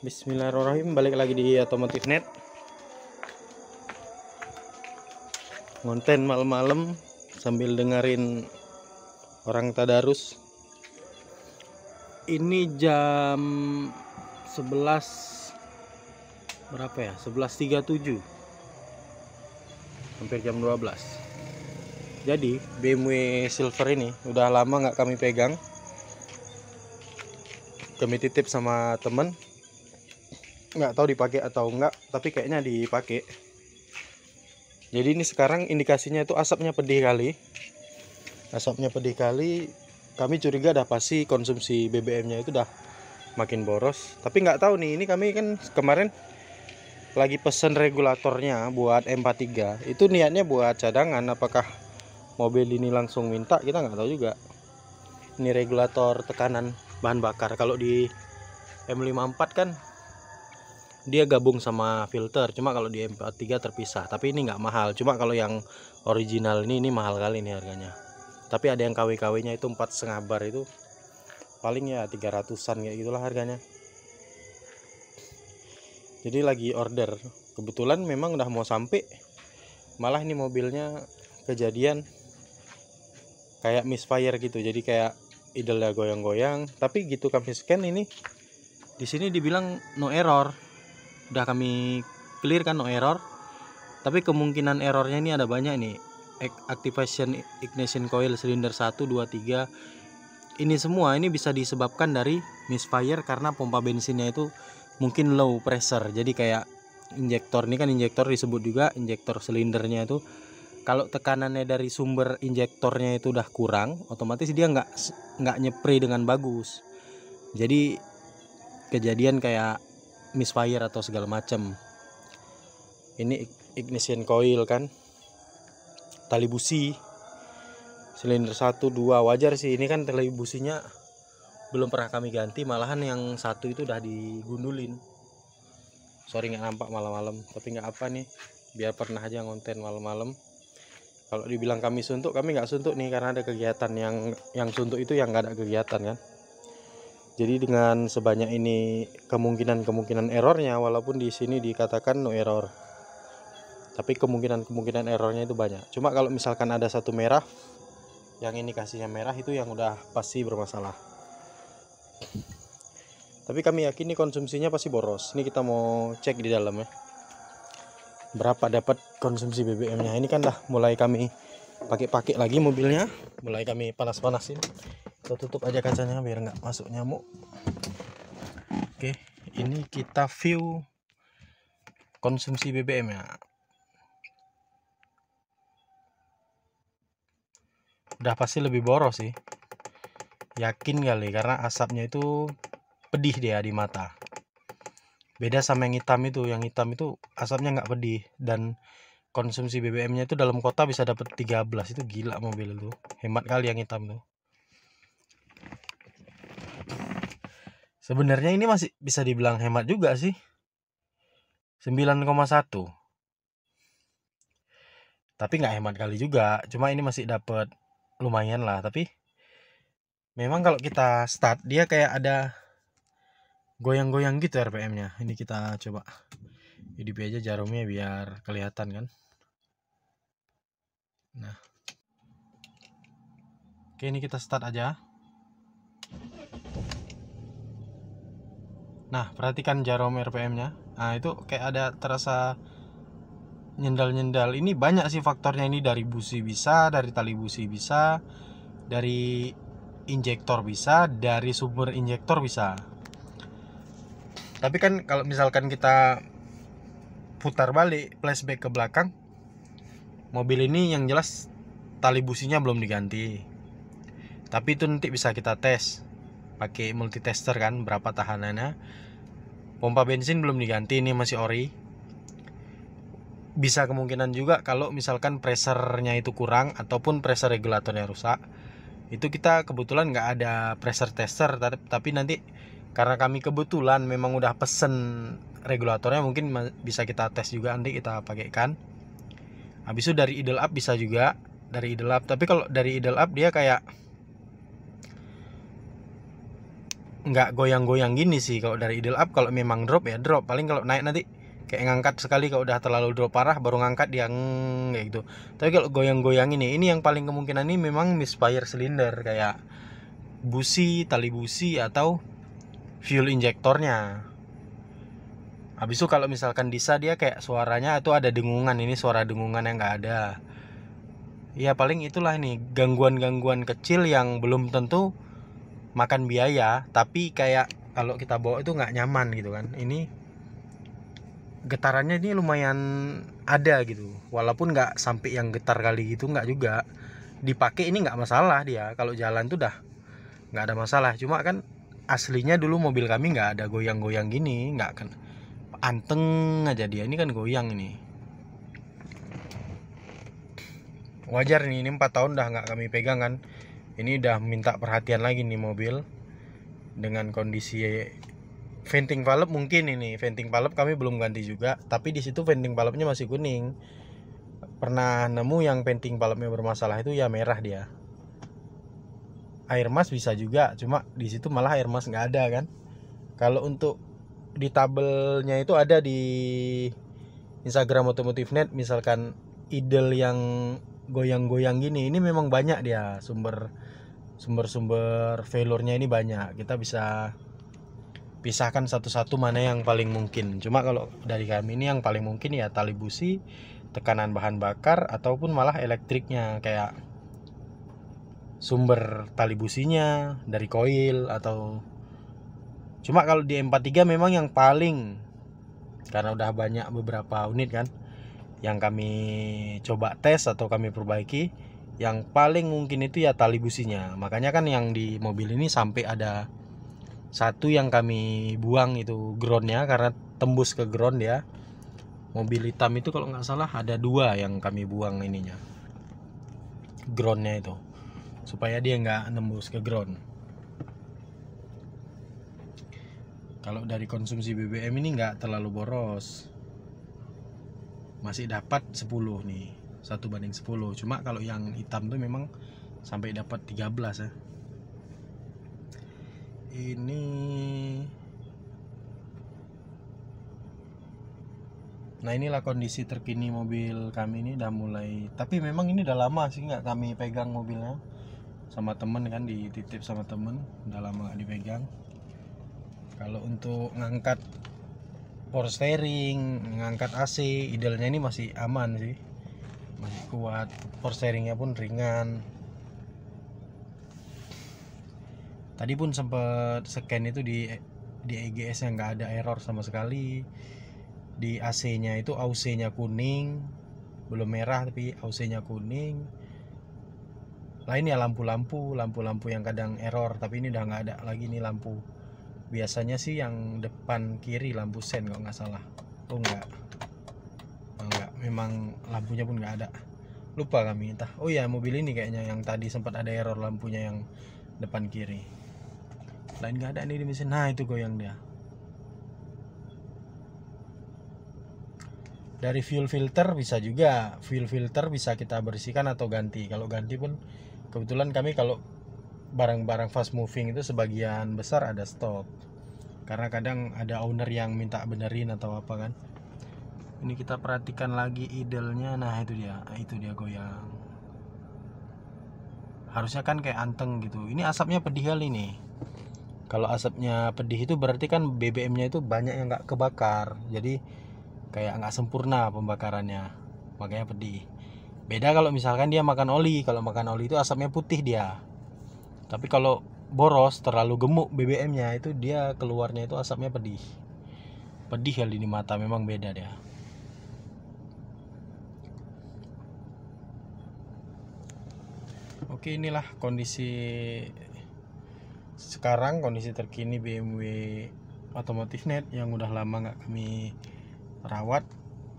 Bismillahirrahmanirrahim, balik lagi di Otomotif Net. Ngonten malam-malam sambil dengerin orang tadarus. Ini jam 11 berapa ya? 11.37. Hampir jam 12. Jadi BMW Silver ini udah lama nggak kami pegang. Kami titip sama temen. Nggak tahu dipakai atau enggak, tapi kayaknya dipakai. Jadi ini sekarang indikasinya itu asapnya pedih kali. Kami curiga dah pasti konsumsi BBM-nya itu dah makin boros. Tapi nggak tahu nih, ini kami kan kemarin lagi pesen regulatornya buat M43. Itu niatnya buat cadangan, apakah mobil ini langsung minta, kita nggak tahu juga. Ini regulator tekanan bahan bakar. Kalau di M54 kan dia gabung sama filter, cuma kalau di M43 terpisah. Tapi ini nggak mahal, cuma kalau yang original ini mahal kali nih harganya. Tapi ada yang KW-KW nya itu 4,5 bar, itu paling ya 300-an kayak gitulah harganya. Jadi lagi order, kebetulan memang udah mau sampai, malah ini mobilnya kejadian kayak misfire gitu, jadi kayak idle goyang-goyang. Tapi gitu kami scan ini, di sini dibilang no error. Udah kami clear kan, no error. Tapi kemungkinan errornya ini ada banyak nih. Activation ignition coil silinder 1, 2, 3. Ini semua ini bisa disebabkan dari misfire karena pompa bensinnya itu mungkin low pressure. Jadi kayak injektor, ini kan injektor disebut juga injektor silindernya itu. Kalau tekanannya dari sumber injektornya itu udah kurang, otomatis dia nggak nyepray dengan bagus. Jadi kejadian kayak misfire atau segala macam. Ini ignition coil kan, tali busi silinder 1, 2 wajar sih. Ini kan tali businya belum pernah kami ganti, malahan yang satu itu udah digundulin. Sorry nggak nampak malam-malam, tapi nggak apa nih, biar pernah aja ngonten malam-malam. Kalau dibilang kami suntuk, kami nggak suntuk nih, karena ada kegiatan yang suntuk itu yang nggak ada kegiatan kan. Jadi dengan sebanyak ini kemungkinan errornya, walaupun di sini dikatakan no error, tapi kemungkinan errornya itu banyak. Cuma kalau misalkan ada satu merah, yang indikasinya merah, itu yang udah pasti bermasalah. Tapi kami yakin ini konsumsinya pasti boros. Ini kita mau cek di dalam ya, berapa dapat konsumsi BBM-nya. Ini kan dah mulai kami pakai lagi mobilnya, mulai kami panas-panasin. Kita tutup aja kacanya biar nggak masuk nyamuk. Oke, ini kita view konsumsi BBM ya. Udah pasti lebih boros sih, yakin kali, karena asapnya itu pedih dia di mata. Beda sama yang hitam itu. Yang hitam itu asapnya nggak pedih, dan konsumsi BBM-nya itu dalam kota bisa dapat 13. Itu gila mobil itu, hemat kali yang hitam tuh. Sebenarnya ini masih bisa dibilang hemat juga sih, 9,1. Tapi nggak hemat kali juga, cuma ini masih dapat lumayan lah. Tapi memang kalau kita start, dia kayak ada goyang-goyang gitu RPM-nya. Ini kita coba hidup aja jarumnya biar kelihatan kan. Nah, oke, ini kita start aja. Nah, perhatikan jarum RPM-nya. Nah, itu kayak ada terasa nyendal-nyendal. Ini banyak sih faktornya. Ini dari busi bisa, dari tali busi bisa, dari injektor bisa, dari sumber injektor bisa. Tapi kan kalau misalkan kita putar balik, flashback ke belakang, mobil ini yang jelas tali businya belum diganti. Tapi itu nanti bisa kita tes pakai multitester kan, berapa tahanannya. Pompa bensin belum diganti, ini masih ori. Bisa kemungkinan juga kalau misalkan pressernya itu kurang ataupun pressure regulatornya rusak. Itu kita kebetulan nggak ada pressure tester, tapi nanti karena kami kebetulan memang udah pesen regulatornya, mungkin bisa kita tes juga, nanti kita pakaikan. Habis itu dari idle up bisa juga, dari idle up. Tapi kalau dari idle up dia kayak nggak goyang-goyang gini sih kalau dari idle up. Kalau memang drop ya drop, paling kalau naik nanti kayak ngangkat sekali, kalau udah terlalu drop parah baru ngangkat dia kayak gitu. Tapi kalau goyang-goyang ini yang paling kemungkinan ini memang misfire silinder, kayak busi, tali busi atau fuel injektornya. Habis itu kalau misalkan disa dia kayak suaranya itu ada dengungan, ini suara dengungan yang nggak ada. Ya paling itulah nih gangguan-gangguan kecil yang belum tentu makan biaya, tapi kayak kalau kita bawa itu nggak nyaman gitu kan. Ini getarannya ini lumayan ada gitu, walaupun nggak sampai yang getar kali gitu, nggak juga. Dipakai ini nggak masalah, dia kalau jalan tuh dah nggak ada masalah. Cuma kan aslinya dulu mobil kami nggak ada goyang-goyang gini, nggak kan, anteng aja dia. Ini kan goyang ini. Wajar nih, ini 4 tahun dah nggak kami pegang kan. Ini udah minta perhatian lagi nih mobil. Dengan kondisi venting valve, mungkin ini venting valve kami belum ganti juga, tapi di situ venting valve-nya masih kuning. Pernah nemu yang venting valve-nya bermasalah itu ya merah dia. Air mas bisa juga, cuma di situ malah air mas nggak ada kan. Kalau untuk di tabelnya itu ada di Instagram Otomotif Net, misalkan idle yang goyang-goyang gini, ini memang banyak dia sumber failure-nya ini banyak. Kita bisa pisahkan satu-satu mana yang paling mungkin. Cuma kalau dari kami ini yang paling mungkin ya tali busi, tekanan bahan bakar, ataupun malah elektriknya, kayak sumber tali businya dari koil atau. Cuma kalau di M43 memang yang paling, karena udah banyak beberapa unit kan yang kami coba tes atau kami perbaiki, yang paling mungkin itu ya tali businya. Makanya kan yang di mobil ini sampai ada satu yang kami buang itu groundnya, karena tembus ke ground ya. Mobil hitam itu kalau nggak salah ada 2 yang kami buang ininya, groundnya itu, supaya dia nggak nembus ke ground. Kalau dari konsumsi BBM ini nggak terlalu boros, masih dapat 10 nih, 1/10. Cuma kalau yang hitam tuh memang sampai dapat 13 ya. Ini nah inilah kondisi terkini mobil kami ini. Udah mulai, tapi memang ini udah lama sih nggak kami pegang mobilnya, sama temen kan, dititip sama temen, udah lama nggak dipegang. Kalau untuk ngangkat power steering, ngangkat AC, idle-nya ini masih aman sih, masih kuat. Power steering-nya pun ringan. Tadi pun sempat scan itu di EGS yang nggak ada error sama sekali. Di AC-nya itu AUC-nya kuning, belum merah tapi AUC-nya kuning. Lain ya lampu-lampu yang kadang error, tapi ini udah nggak ada lagi nih lampu. Biasanya sih yang depan kiri lampu sen kalau nggak salah. Oh enggak, memang lampunya pun nggak ada. Lupa kami entah. Oh ya, mobil ini kayaknya yang tadi sempat ada error lampunya yang depan kiri. Lain nggak ada nih di mesin. Nah itu goyang dia. Dari fuel filter bisa juga, fuel filter bisa kita bersihkan atau ganti. Kalau ganti pun kebetulan kami kalau barang-barang fast moving itu sebagian besar ada stok, karena kadang ada owner yang minta benerin atau apa kan. Ini kita perhatikan lagi idle-nya. Nah itu dia goyang. Harusnya kan kayak anteng gitu. Ini asapnya pedih kali nih. Kalau asapnya pedih itu berarti kan BBM-nya itu banyak yang nggak kebakar, jadi kayak nggak sempurna pembakarannya, makanya pedih. Beda kalau misalkan dia makan oli. Kalau makan oli itu asapnya putih dia. Tapi kalau boros, terlalu gemuk BBM-nya itu, dia keluarnya itu asapnya pedih. Pedih kali di mata, memang beda dia. Oke, inilah kondisi sekarang, kondisi terkini BMW Otomotif Net yang udah lama nggak kami rawat,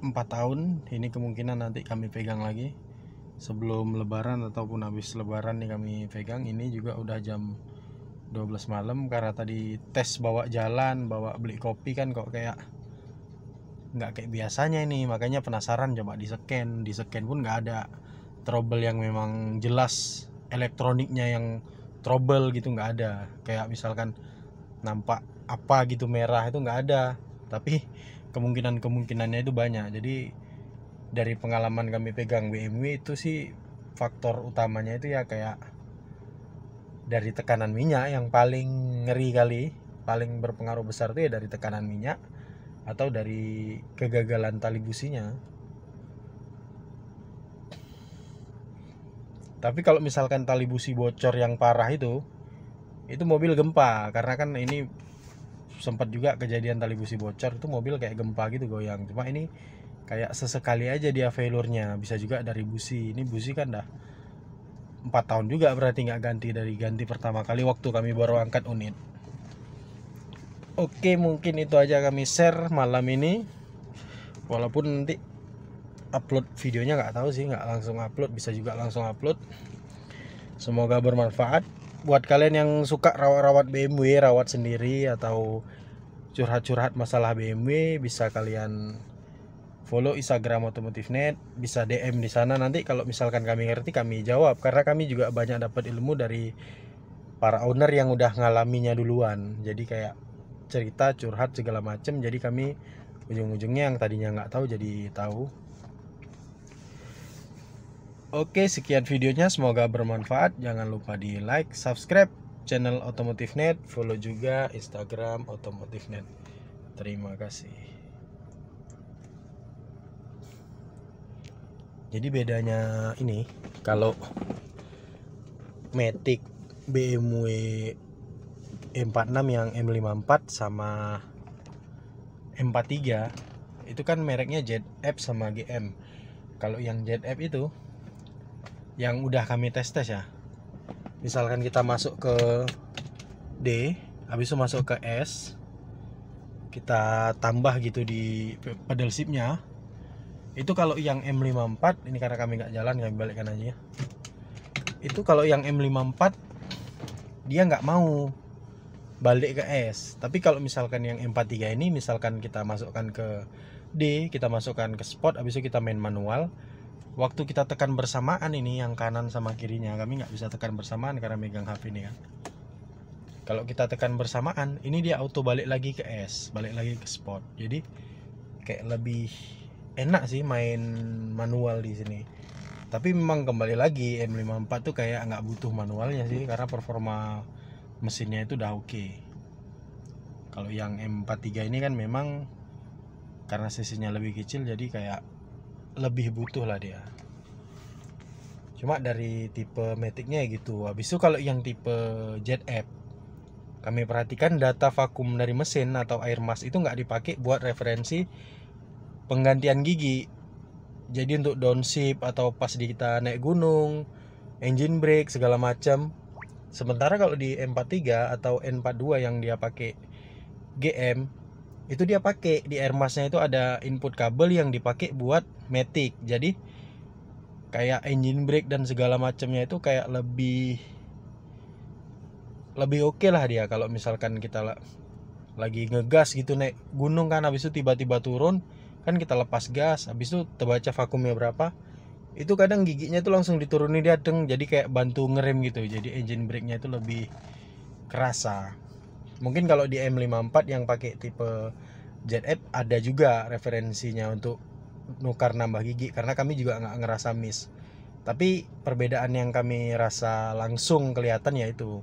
4 tahun. Ini kemungkinan nanti kami pegang lagi sebelum lebaran ataupun habis lebaran nih kami pegang. Ini juga udah jam 12 malam, karena tadi tes bawa jalan, bawa beli kopi kan, kok kayak nggak kayak biasanya ini, makanya penasaran, coba di scan pun nggak ada trouble yang memang jelas elektroniknya yang trouble gitu, nggak ada. Kayak misalkan nampak apa gitu merah itu nggak ada, tapi kemungkinannya itu banyak. Jadi dari pengalaman kami pegang BMW itu sih faktor utamanya itu ya kayak dari tekanan minyak yang paling ngeri kali, paling berpengaruh besar itu ya dari tekanan minyak atau dari kegagalan tali businya. Tapi kalau misalkan tali busi bocor yang parah itu mobil gempa, karena kan ini sempat juga kejadian tali busi bocor itu mobil kayak gempa gitu goyang. Cuma ini kayak sesekali aja dia failurnya, bisa juga dari busi. Ini busi kan dah 4 tahun juga berarti nggak ganti, dari ganti pertama kali waktu kami baru angkat unit. Oke, mungkin itu aja kami share malam ini. Walaupun nanti upload videonya nggak tahu sih, nggak langsung upload, bisa juga langsung upload. Semoga bermanfaat buat kalian yang suka rawat-rawat BMW, rawat sendiri atau curhat-curhat masalah BMW, bisa kalian follow Instagram Otomotif.net, bisa DM di sana. Nanti kalau misalkan kami ngerti kami jawab, karena kami juga banyak dapat ilmu dari para owner yang udah ngalaminya duluan. Jadi kayak cerita, curhat segala macem, jadi kami ujung-ujungnya yang tadinya nggak tahu jadi tahu. Oke, sekian videonya, semoga bermanfaat. Jangan lupa di like, subscribe channel Otomotif.net, follow juga Instagram Otomotif.net. Terima kasih. Jadi bedanya ini, kalau Matic BMW M46 yang M54 sama M43 itu kan mereknya ZF sama GM. Kalau yang ZF itu yang udah kami tes ya, misalkan kita masuk ke D, habis itu masuk ke S, kita tambah gitu di pedal shiftnya. Itu kalau yang M54, ini karena kami nggak jalan, kami balikkan aja ya. Itu kalau yang M54 dia nggak mau balik ke S. Tapi kalau misalkan yang M43 ini, misalkan kita masukkan ke D, kita masukkan ke sport, habis itu kita main manual, waktu kita tekan bersamaan ini yang kanan sama kirinya, kami nggak bisa tekan bersamaan karena megang HP ini kan. Kalau kita tekan bersamaan, ini dia auto balik lagi ke S, balik lagi ke sport. Jadi kayak lebih enak sih main manual di sini. Tapi memang kembali lagi M54 tuh kayak nggak butuh manualnya sih, karena performa mesinnya itu udah oke. Kalau yang M43 ini kan memang karena sisinya lebih kecil, jadi kayak lebih butuh lah dia. Cuma dari tipe Matic-nya gitu. Habis itu kalau yang tipe ZF, kami perhatikan data vakum dari mesin atau air mas itu nggak dipakai buat referensi penggantian gigi. Jadi untuk downshift atau pas kita naik gunung, engine brake segala macam. Sementara kalau di M43 atau N42 yang dia pakai GM, itu dia pakai di air masnya itu ada input kabel yang dipakai buat Matic. Jadi kayak engine brake dan segala macamnya itu kayak lebih oke lah dia. Kalau misalkan kita lagi ngegas gitu naik gunung kan, habis itu tiba-tiba turun kan, kita lepas gas, habis itu terbaca vakumnya berapa, itu kadang giginya itu langsung diturunin dia deng, jadi kayak bantu ngerem gitu. Jadi engine brake-nya itu lebih kerasa. Mungkin kalau di M54 yang pakai tipe ZF ada juga referensinya untuk nukar nambah gigi, karena kami juga nggak ngerasa miss. Tapi perbedaan yang kami rasa langsung kelihatan yaitu,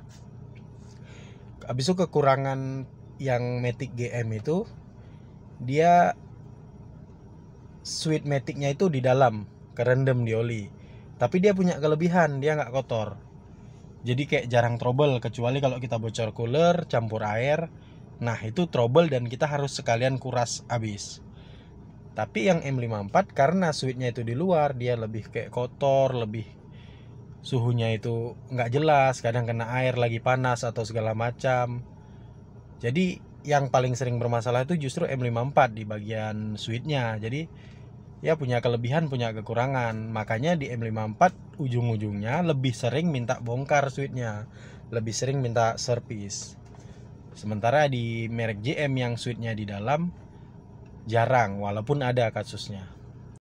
habis itu kekurangan yang Matic GM itu, dia switch Matic-nya itu di dalam, kerendam di oli. Tapi dia punya kelebihan, dia nggak kotor. Jadi kayak jarang trouble, kecuali kalau kita bocor cooler, campur air. Nah itu trouble dan kita harus sekalian kuras habis. Tapi yang M54 karena switchnya itu di luar, dia lebih kayak kotor, lebih suhunya itu nggak jelas, kadang kena air lagi panas atau segala macam. Jadi yang paling sering bermasalah itu justru M54 di bagian switchnya. Jadi ya punya kelebihan, punya kekurangan. Makanya di M54 ujung-ujungnya lebih sering minta bongkar switchnya, lebih sering minta servis. Sementara di merek GM yang switchnya di dalam jarang, walaupun ada kasusnya.